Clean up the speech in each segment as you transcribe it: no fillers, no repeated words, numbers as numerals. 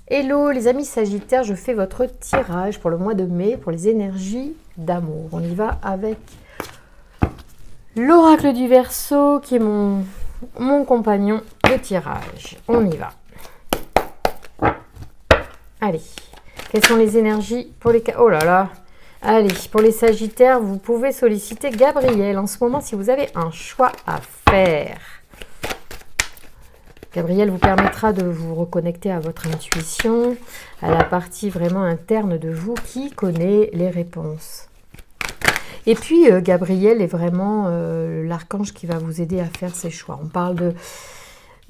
Hello les amis Sagittaires, je fais votre tirage pour le mois de mai pour les énergies d'amour. On y va avec l'oracle du Verseau qui est mon compagnon de tirage. On y va. Allez, quelles sont les énergies pour les... Oh là là. Allez, pour les Sagittaires, vous pouvez solliciter Gabriel en ce moment si vous avez un choix à faire. Gabriel vous permettra de vous reconnecter à votre intuition, à la partie vraiment interne de vous qui connaît les réponses. Et puis, Gabriel est vraiment l'archange qui va vous aider à faire ses choix. On parle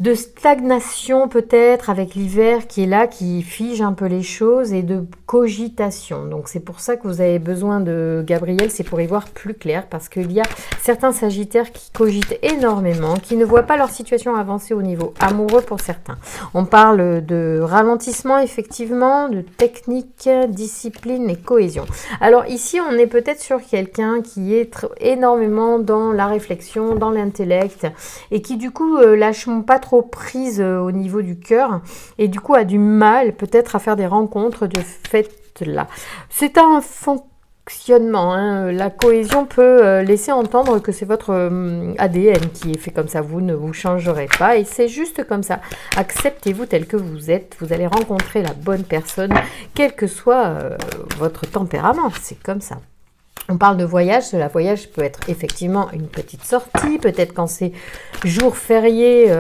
de stagnation peut-être avec l'hiver qui est là, qui fige un peu les choses, et de cogitation. Donc c'est pour ça que vous avez besoin de Gabriel, c'est pour y voir plus clair, parce qu'il y a certains Sagittaires qui cogitent énormément, qui ne voient pas leur situation avancer au niveau amoureux pour certains. On parle de ralentissement effectivement, de technique, discipline et cohésion. Alors ici on est peut-être sur quelqu'un qui est énormément dans la réflexion, dans l'intellect, et qui du coup lâche pas trop prise au niveau du cœur, et du coup a du mal peut-être à faire des rencontres de fait là. C'est un fonctionnement, hein. La cohésion peut laisser entendre que c'est votre ADN qui est fait comme ça, vous ne vous changerez pas, et c'est juste comme ça. Acceptez-vous tel que vous êtes, vous allez rencontrer la bonne personne, quel que soit votre tempérament, c'est comme ça. On parle de voyage, cela voyage peut être effectivement une petite sortie, peut-être quand c'est jour férié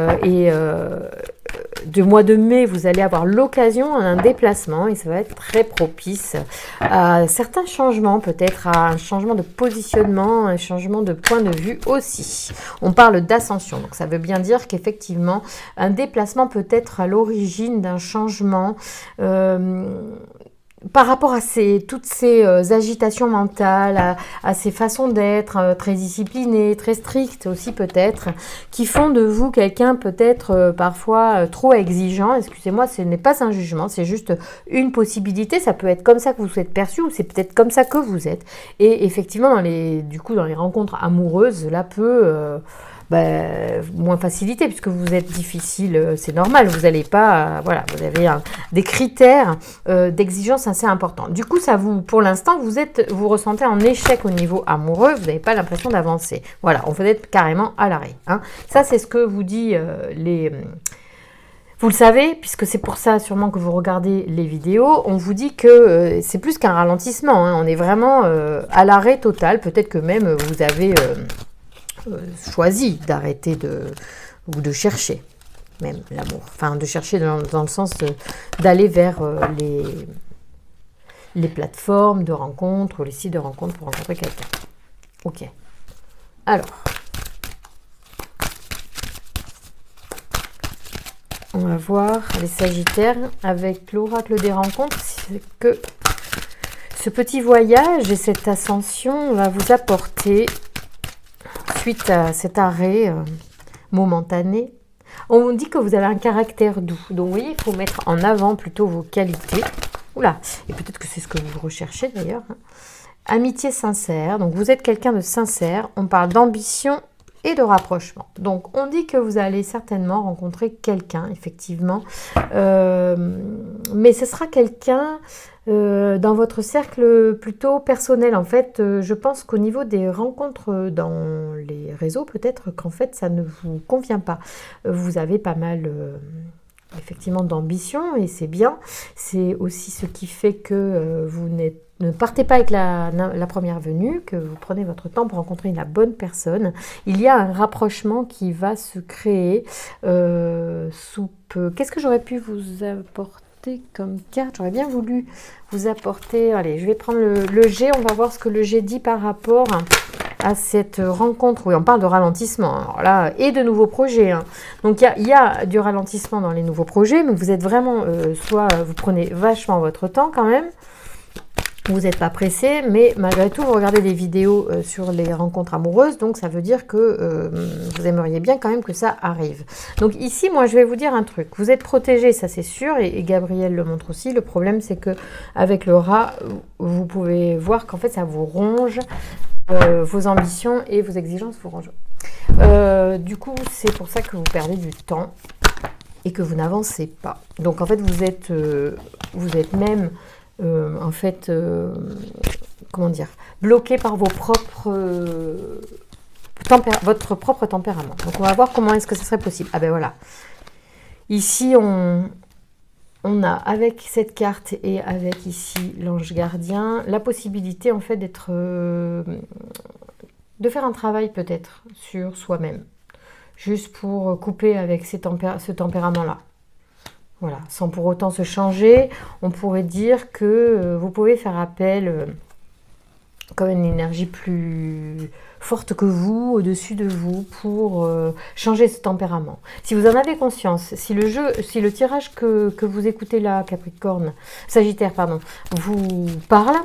du mois de mai, vous allez avoir l'occasion d'un déplacement et ça va être très propice à certains changements, peut-être à un changement de positionnement, un changement de point de vue aussi. On parle d'ascension, donc ça veut bien dire qu'effectivement un déplacement peut être à l'origine d'un changement par rapport à toutes ces agitations mentales, à ces façons d'être très disciplinées, très strictes aussi peut-être, qui font de vous quelqu'un peut-être parfois trop exigeant. Excusez-moi, ce n'est pas un jugement, c'est juste une possibilité. Ça peut être comme ça que vous êtes perçu, ou c'est peut-être comme ça que vous êtes. Et effectivement, dans les rencontres amoureuses, là peut... moins facilité puisque vous êtes difficile, c'est normal, vous n'allez pas, voilà, vous avez des critères d'exigence assez importants. Du coup, ça vous, pour l'instant, vous ressentez un échec au niveau amoureux, vous n'avez pas l'impression d'avancer. Voilà, on peut être carrément à l'arrêt. Hein. Ça, c'est ce que vous dit vous le savez, puisque c'est pour ça sûrement que vous regardez les vidéos, on vous dit que c'est plus qu'un ralentissement, hein, on est vraiment à l'arrêt total, peut-être que même vous avez... choisi d'arrêter ou de chercher même l'amour, enfin de chercher dans le sens d'aller vers les plateformes de rencontres ou les sites de rencontres pour rencontrer quelqu'un. Ok, alors on va voir les Sagittaires avec l'oracle des rencontres, c'est que ce petit voyage et cette ascension va vous apporter, suite à cet arrêt momentané, on vous dit que vous avez un caractère doux. Donc, vous voyez, il faut mettre en avant plutôt vos qualités. Oula, et peut-être que c'est ce que vous recherchez d'ailleurs. Hein. Amitié sincère. Donc, vous êtes quelqu'un de sincère. On parle d'ambition et de rapprochement. Donc, on dit que vous allez certainement rencontrer quelqu'un, effectivement. Mais ce sera quelqu'un... dans votre cercle plutôt personnel. En fait, je pense qu'au niveau des rencontres dans les réseaux, peut-être qu'en fait, ça ne vous convient pas. Vous avez pas mal, effectivement, d'ambition, et c'est bien. C'est aussi ce qui fait que vous ne partez pas avec la première venue, que vous prenez votre temps pour rencontrer la bonne personne. Il y a un rapprochement qui va se créer sous peu. Qu'est-ce que j'aurais pu vous apporter comme carte? J'aurais bien voulu vous apporter, allez, je vais prendre le G, on va voir ce que le G dit par rapport à cette rencontre. Oui, on parle de ralentissement, alors là, et de nouveaux projets. Hein. Donc, il y a du ralentissement dans les nouveaux projets, mais vous êtes vraiment, soit vous prenez vachement votre temps quand même, vous n'êtes pas pressé, mais malgré tout, vous regardez des vidéos sur les rencontres amoureuses, donc ça veut dire que vous aimeriez bien quand même que ça arrive. Donc ici, moi, je vais vous dire un truc. Vous êtes protégé, ça c'est sûr, et Gabriel le montre aussi. Le problème, c'est que avec le rat, vous pouvez voir qu'en fait, ça vous ronge, vos ambitions et vos exigences vous rongent. Du coup, c'est pour ça que vous perdez du temps. et que vous n'avancez pas. Donc en fait, vous êtes même, en fait, comment dire, bloqué par vos propres, votre propre tempérament. Donc on va voir comment est-ce que ça serait possible. Ah ben voilà. Ici, on a avec cette carte et avec ici l'ange gardien, la possibilité en fait d'être, de faire un travail peut-être sur soi-même. Juste pour couper avec ce tempérament-là. Voilà, sans pour autant se changer, on pourrait dire que vous pouvez faire appel comme une énergie plus forte que vous, au-dessus de vous, pour changer ce tempérament. Si vous en avez conscience, si le tirage que vous écoutez là, Capricorne, Sagittaire, pardon, vous parle,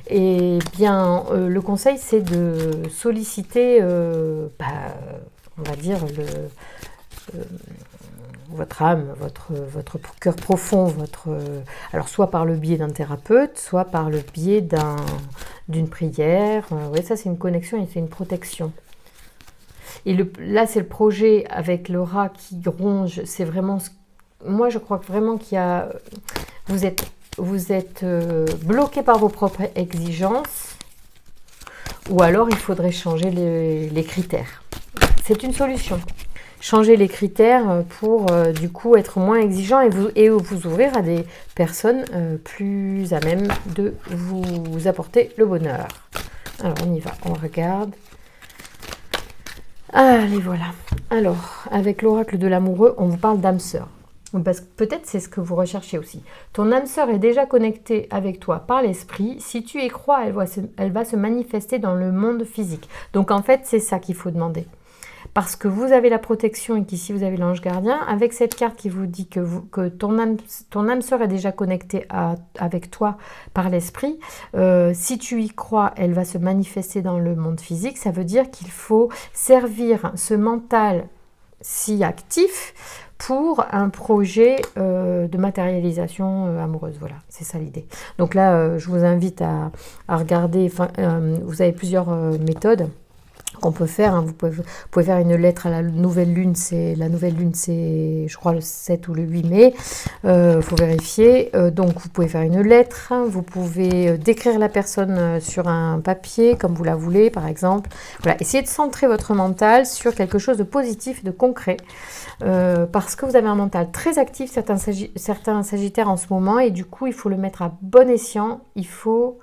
eh bien, le conseil, c'est de solliciter, on va dire, votre âme, votre cœur profond, alors soit par le biais d'un thérapeute, soit par le biais d'une prière. Oui, ça c'est une connexion et c'est une protection. Et là c'est le projet avec le rat qui ronge, c'est vraiment, moi je crois vraiment qu'il y a, vous êtes bloqué par vos propres exigences, ou alors il faudrait changer les critères. C'est une solution. Changer les critères pour du coup être moins exigeant et vous ouvrir à des personnes plus à même de vous apporter le bonheur. Alors on y va, on regarde. Allez, voilà. Alors, avec l'oracle de l'amoureux, on vous parle d'âme sœur. Parce que peut-être c'est ce que vous recherchez aussi. Ton âme sœur est déjà connectée avec toi par l'esprit. Si tu y crois, elle va se manifester dans le monde physique. Donc en fait, c'est ça qu'il faut demander. Parce que vous avez la protection et qu'ici vous avez l'ange gardien, avec cette carte qui vous dit que ton âme sœur est déjà connectée avec toi par l'esprit, si tu y crois, elle va se manifester dans le monde physique. Ça veut dire qu'il faut servir ce mental si actif pour un projet de matérialisation amoureuse. Voilà, c'est ça l'idée. Donc là, je vous invite à regarder, vous avez plusieurs méthodes qu'on peut faire, hein. Vous pouvez faire une lettre à la nouvelle lune, c'est je crois le 7 ou le 8 mai, faut vérifier, donc vous pouvez faire une lettre, vous pouvez décrire la personne sur un papier comme vous la voulez par exemple, voilà, essayez de centrer votre mental sur quelque chose de positif, de concret, parce que vous avez un mental très actif, certains sagittaires en ce moment, et du coup il faut le mettre à bon escient, il faut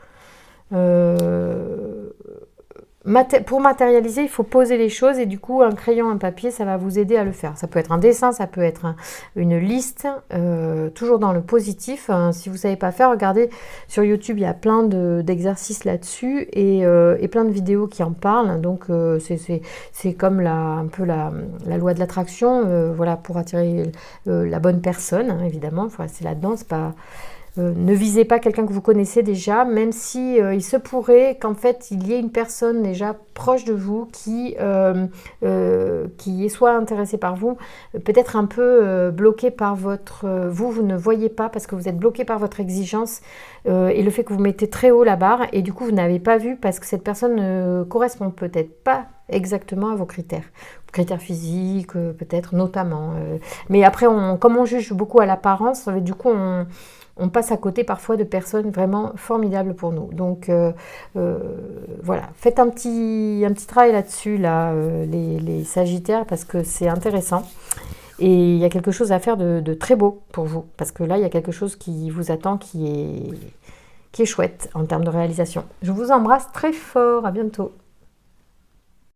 pour matérialiser, il faut poser les choses et du coup, un crayon, un papier, ça va vous aider à le faire. Ça peut être un dessin, ça peut être une liste, toujours dans le positif. Si vous ne savez pas faire, regardez sur YouTube, il y a plein d'exercices là-dessus et plein de vidéos qui en parlent. Donc, c'est comme un peu la loi de l'attraction, voilà, pour attirer la bonne personne, hein, évidemment. Il faut rester là-dedans, c'est pas... ne visez pas quelqu'un que vous connaissez déjà, même si il se pourrait qu'en fait il y ait une personne déjà proche de vous qui est soit intéressée par vous, peut-être un peu bloqué par vous ne voyez pas parce que vous êtes bloqué par votre exigence et le fait que vous mettez très haut la barre et du coup vous n'avez pas vu parce que cette personne ne correspond peut-être pas exactement à vos critères physiques peut-être notamment. Mais après, comme on juge beaucoup à l'apparence, du coup on passe à côté parfois de personnes vraiment formidables pour nous. Donc voilà, faites un petit travail là-dessus, les Sagittaires, parce que c'est intéressant. Et il y a quelque chose à faire de très beau pour vous, parce que là, il y a quelque chose qui vous attend qui est chouette en termes de réalisation. Je vous embrasse très fort, à bientôt.